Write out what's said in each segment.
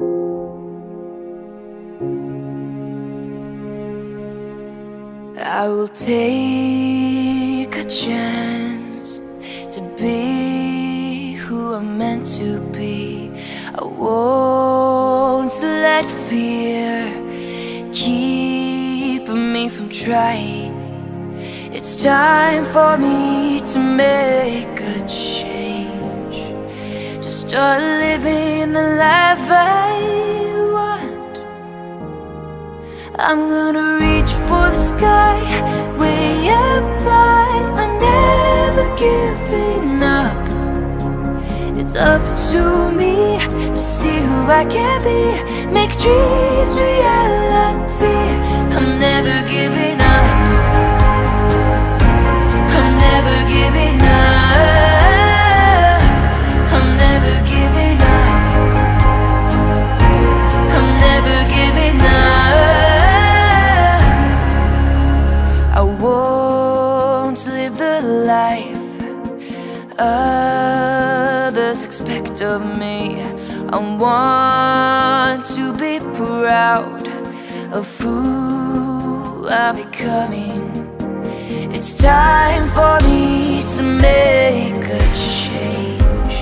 I will take a chance to be who I'm meant to be. I won't let fear keep me from trying. It's time for me to make a change, to start living the life I want. I'm gonna reach for the sky, way up high. I'm never giving up. It's up to me to see who I can be, make dreams reality. I'm never giving up. I'm never giving up. I'm never giving up. I'm never giving up. I won't live the life others expect of me. I want to be proud of who I'm becoming. It's time for me to make a change,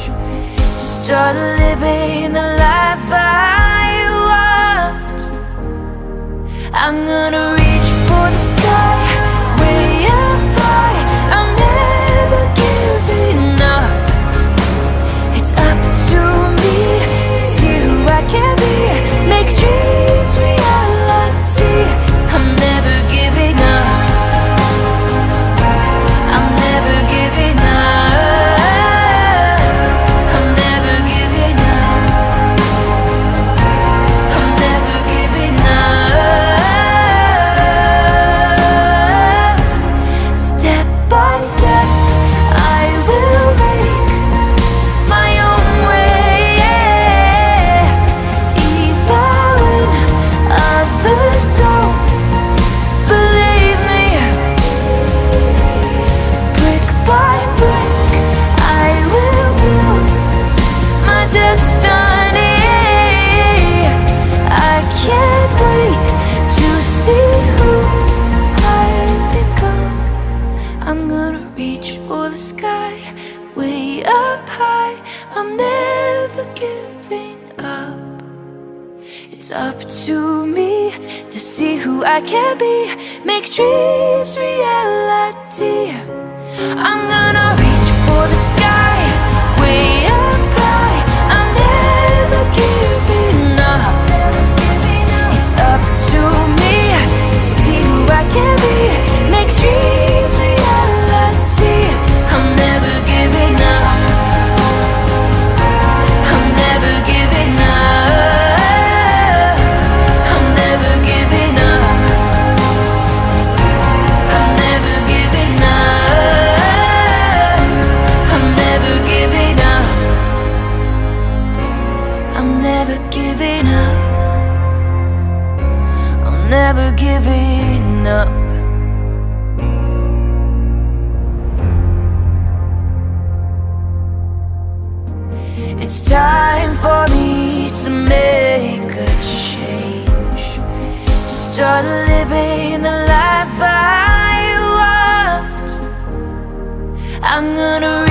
to start living the life I want. I'm gonna reach for the sky, way up high. I'm never giving up. It's up to me to see who I can be, make dreams reality. I'm never giving up. I'm never giving up. I'm never giving up. I'm never giving up. Step by step, I will make my own way, even when others don't believe me. Brick by brick, I will build my destiny. I can't wait to see who I've become. I'm gonna reach for the sky, way up high. I'm never giving up. It's up to me to see who I can be, make dreams reality. I'm gonna reach for the sky, way up high. I'm never giving up. It's up to me to see who I can be, make dreams reality. I'm never giving up. I'm never giving up. I'm never giving up. I'm never giving up. I'm never giving up. I'm never giving up. I'm never giving up. It's time for me to make a change, to start living the life I want. I'm gonna